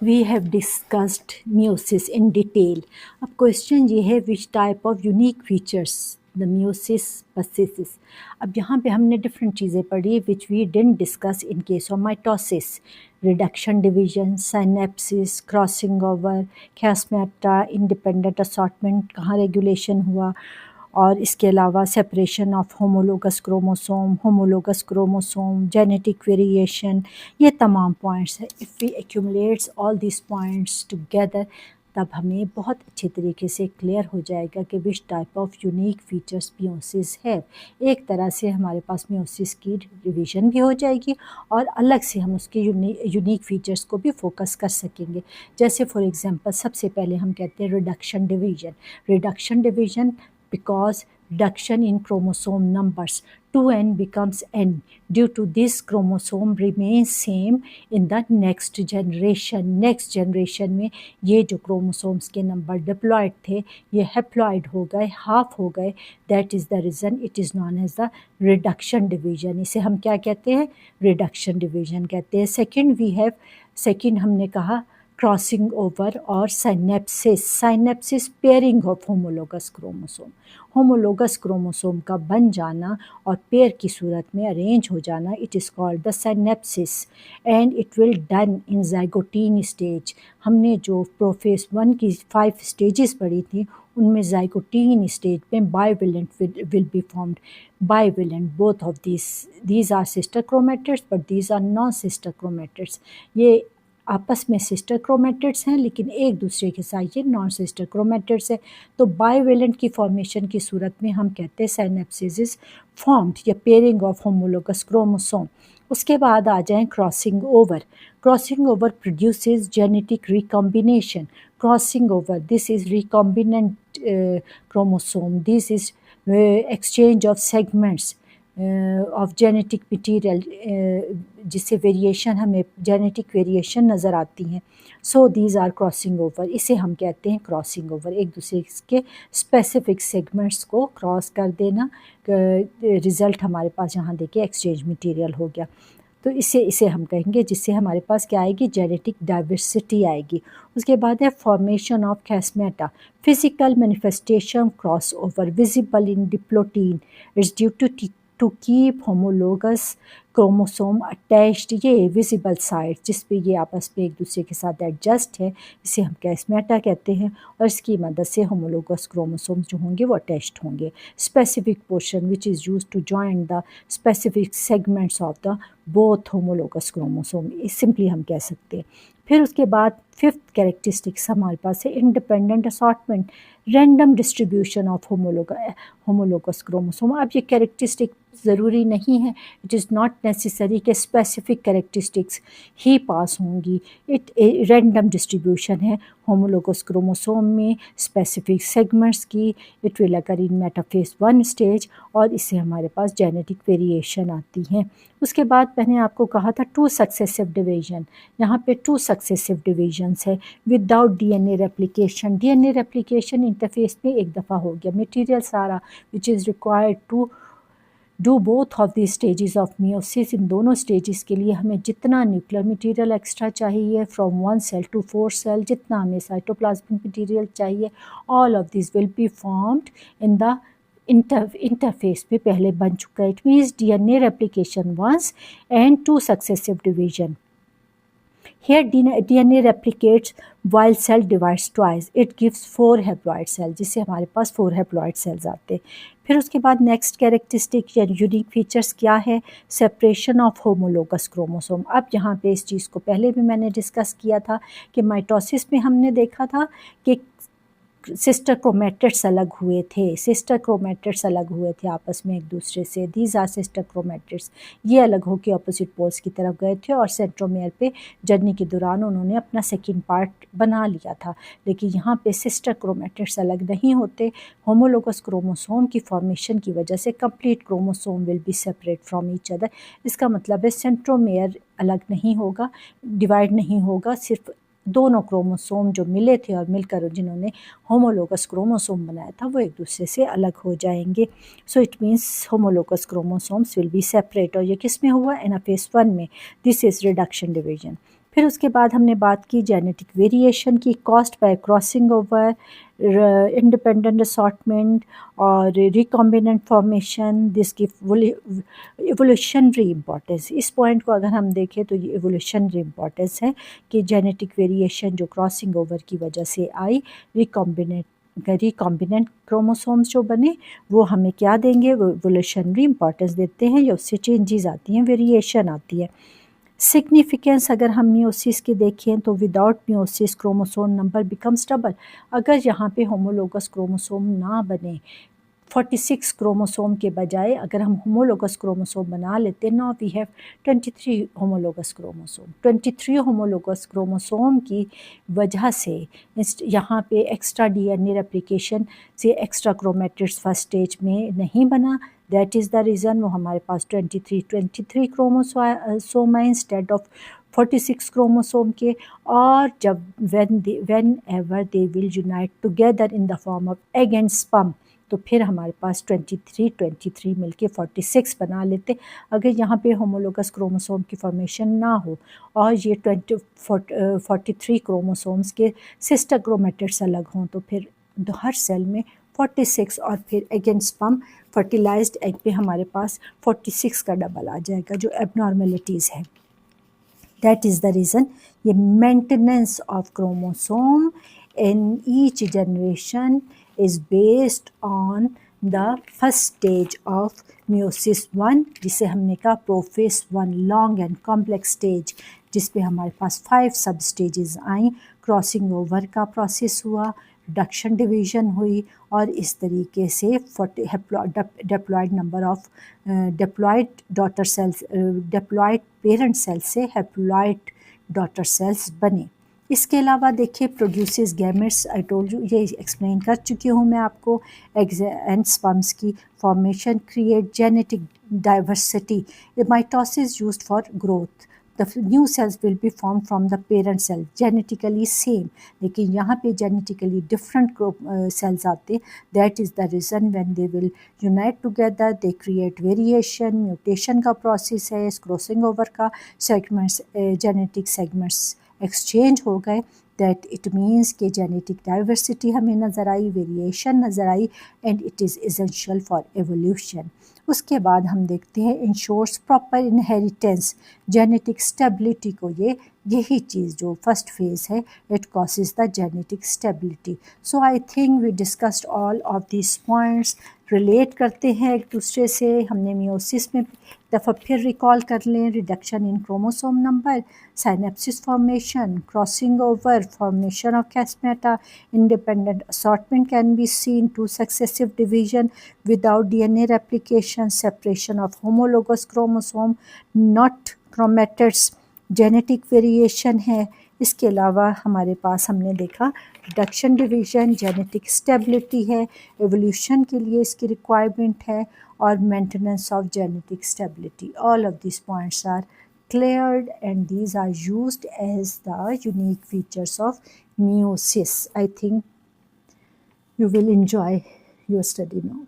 We have discussed meiosis in detail. अब question ये है which type of unique features the meiosis possesses. अब यहाँ पे हमने डिफरेंट चीज़ें पढ़ी which we didn't discuss in case of mitosis. Reduction division, synapsis, crossing over, chiasmata, independent assortment कहाँ रेगुलेशन हुआ, और इसके अलावा separation of homologous chromosome, genetic variation, ये तमाम पॉइंट्स हैं. If we accumulates all this points together, तब हमें बहुत अच्छे तरीके से क्लियर हो जाएगा कि विच type of unique features meiosis है. एक तरह से हमारे पास मियोसिस की रिवीजन भी हो जाएगी और अलग से हम उसके यूनिक फीचर्स को भी फोकस कर सकेंगे. जैसे फॉर एग्जांपल सबसे पहले हम कहते हैं reduction division because reduction in chromosome numbers 2n becomes n. Due to this, chromosome remains same in the next generation में ये जो chromosomes के नंबर डिप्लॉयड थे ये हैप्लॉयड हो गए, हाफ हो गए. That is the reason it is known as the reduction division. इसे हम क्या कहते हैं? रिडक्शन डिवीजन कहते हैं. सेकेंड हमने कहा क्रॉसिंग ओवर और synapsis pairing of homologous chromosome का बन जाना और पेयर की सूरत में अरेंज हो जाना, it is called the synapsis and it will done in zygotene stage. हमने जो प्रोफेस 1 की 5 स्टेजेस पढ़ी थी उनमें ज़ाइगोटीन स्टेज में bivalent will be formed. Bivalent, both of these are sister chromatids but these are non sister chromatids. ये आपस में सिस्टर क्रोमेटिड्स हैं लेकिन एक दूसरे के साथ ये नॉन सिस्टर क्रोमेटिड्स है. तो बाइवेलेंट की फॉर्मेशन की सूरत में हम कहते हैं साइनेप्सिस इज फॉर्म्ड या पेयरिंग ऑफ होमोलोगस क्रोमोसोम. उसके बाद आ जाएं crossing over produces genetic recombination. Crossing over, this is recombinant chromosome, this is exchange of segments of genetic material, जिससे वेरिएशन हमें जेनेटिक वेरिएशन नज़र आती हैं. So these are crossing over. इसे हम कहते हैं क्रॉसिंग ओवर, एक दूसरे के स्पेसिफिक सेगमेंट्स को क्रॉस कर देना. रिज़ल्ट हमारे पास यहाँ देखिए एक्सचेंज मटीरियल हो गया. तो इसे हम कहेंगे जिससे हमारे पास क्या आएगी, जेनेटिक डाइवर्सिटी आएगी. उसके बाद है formation of chiasmata, physical manifestation cross over visible in diplotene. It's due to keep homologous chromosome attached. ये विजिबल साइड जिस पे ये आपस में एक दूसरे के साथ एडजस्ट है, इसे हम कैस्मेटा कहते हैं और इसकी मदद से होमोलोगस क्रोमोसोम्स जो होंगे वो अटैच्ड होंगे. Specific portion which is used to join the specific segments of the both homologous chromosome, simply हम कह सकते हैं. फिर उसके बाद फिफ्थ कैरेक्टरिस्टिक्स हमारे पास है independent assortment, random distribution of homologous chromosome. अब ये कैरेक्टरिस्टिक ज़रूरी नहीं है, इट इज़ नॉट नेसेसरी कि स्पेसिफिक कैरेक्टरिस्टिक्स ही पास होंगी. इट रैंडम डिस्ट्रीब्यूशन है होमोलोगस क्रोमोसोम में स्पेसिफिक सेगमेंट्स की. It will occur in metaphase 1 stage और इससे हमारे पास जेनेटिक वेरिएशन आती हैं. उसके बाद मैंने आपको कहा था 2 सक्सेसिव डिवीजन, यहाँ पे 2 सक्सेसिव डिवीजन्स है without DNA replication. DNA replication interphase में एक दफ़ा हो गया. मटेरियल सारा which is required to do both of the stages of meiosis, इन दोनों स्टेजेस के लिए हमें जितना न्यूक्लियर मटेरियल एक्स्ट्रा चाहिए फ्रॉम 1 सेल टू 4 सेल, जितना हमें साइटोप्लाज्मिक मटेरियल चाहिए, all of this will be formed in the interphase पे पहले बन चुका है. It means DNA replication once and 2 successive division. Here DNA replicates while cell divides twice. It gives 4 haploid cells, जिससे हमारे पास 4 haploid cells आते हैं. फिर उसके बाद नेक्स्ट कैरेक्टरिस्टिक या यूनिक फीचर्स क्या है, सेपरेशन ऑफ होमोलोगस क्रोमोसोम. अब यहाँ पे इस चीज़ को पहले भी मैंने डिस्कस किया था कि माइटोसिस में हमने देखा था कि सिस्टर क्रोमेटिड्स अलग हुए थे आपस में एक दूसरे से. These are sister chromatids. ये अलग होकर ऑपोजिट पोल्स की तरफ गए थे और सेंट्रोमेयर पे जर्नी के दौरान उन्होंने अपना सेकंड पार्ट बना लिया था. लेकिन यहाँ पे सिस्टर क्रोमेटिड्स अलग नहीं होते. होमोलोगस क्रोमोसोम की फॉर्मेशन की वजह से complete chromosome will be separate from each other. इसका मतलब है सेंट्रोमेयर अलग नहीं होगा, डिवाइड नहीं होगा. सिर्फ दोनों क्रोमोसोम जो मिले थे और मिलकर जिन्होंने होमोलोगस क्रोमोसोम बनाया था वो एक दूसरे से अलग हो जाएंगे. So it means homologous chromosomes will be separate. और ये किस में हुआ, एनाफेज 1 में. This is reduction division. फिर उसके बाद हमने बात की जेनेटिक वेरिएशन की, caused by crossing over, independent assortment और रिकॉम्बिनेंट फॉर्मेशन, जिसकी एवोल्यूशनरी इम्पोर्टेंस। इस पॉइंट को अगर हम देखें तो ये एवोल्यूशनरी इम्पोर्टेंस है कि जेनेटिक वेरिएशन जो क्रॉसिंग ओवर की वजह से आई, रिकॉम्बिनेंट क्रोमोसोम्स जो बने वो हमें क्या देंगे, वो एवोल्यूशनरी इम्पोर्टेंस देते हैं, या उससे चेंजेस आती हैं, वेरिएशन आती है। सिग्निफिकेंस अगर हम मियोसिस की देखें तो without meiosis chromosome number becomes double. अगर यहाँ पे होमोलोगस क्रोमोसोम ना बने, 46 क्रोमोसोम के बजाय अगर हम होमोलोगस क्रोमोसोम बना लेते, now we have 23 homologous chromosome. 23 homologous chromosome की वजह से यहाँ पे एक्स्ट्रा डीएनए रेप्लिकेशन से एक्स्ट्रा क्रोमेटिड्स फर्स्ट स्टेज में नहीं बना। दैट इज़ द रीज़न वो हमारे पास 23 क्रोमोसोम है इंस्टेड ऑफ 46 क्रोमोसोम के। और जब whenever they will unite together in the form of egg and sperm, तो फिर हमारे पास 23 मिलके 46 बना लेते। अगर यहाँ पे होमोलोगस क्रोमोसोम की फॉर्मेशन ना हो और ये 43 क्रोमोसोम्स के सिस्टर क्रोमेटिड्स अलग हों, तो फिर हर सेल में 46 और फिर अगेन स्पर्म फर्टिलाइज्ड एग पे हमारे पास 46 का डबल आ जाएगा, जो एबनॉर्मेलिटीज़ है। दैट इज़ द रीज़न ये maintenance of chromosome in each generation is based on the first stage of meiosis 1, जिसे हमने कहा prophase 1 long and complex stage, जिसपे हमारे पास 5 सब स्टेजेस आई। क्रॉसिंग ओवर का प्रोसेस हुआ, रिडक्शन डिवीजन हुई, और इस तरीके से diploid number of diploid daughter cells, diploid parent cells से हैप्लॉयड डॉटर सेल्स बने। इसके अलावा देखिए produces gametes, I told you, ये एक्सप्लेन कर चुकी हूँ मैं आपको। एग्स एंड स्पर्म्स की formation create genetic diversity, mitosis used for growth, the new cells will be form from the parent cell, genetically same, लेकिन यहाँ पे जेनेटिकली डिफरेंट सेल्स आते। That is the reason when they will unite together they create variation, mutation का process है, crossing over का, segments, genetic segments exchange हो गए। That it means कि जेनेटिक डाइवर्सिटी हमें नज़र आई, वेरिएशन नज़र आई, and it is essential for evolution. उसके बाद हम देखते हैं ensures proper inheritance, genetic stability को, यही चीज़ जो फर्स्ट फेज़ है, it causes the genetic stability. So I think we discussed all of this points, relate करते हैं एक दूसरे से। हमने मियोसिस में दफ़ा फिर रिकॉल कर लें, reduction in chromosome number, synapsis formation, crossing over, formation of chiasmata, independent assortment can be seen, to successive division without DNA replication, separation of homologous chromosome, not chromatids, genetic variation है। इसके अलावा हमारे पास हमने देखा reduction division, genetic stability है, evolution के लिए इसकी रिक्वायरमेंट है, और maintenance of genetic stability. All of this points are cleared and these are used as the unique features of meiosis. I think you will enjoy your study now.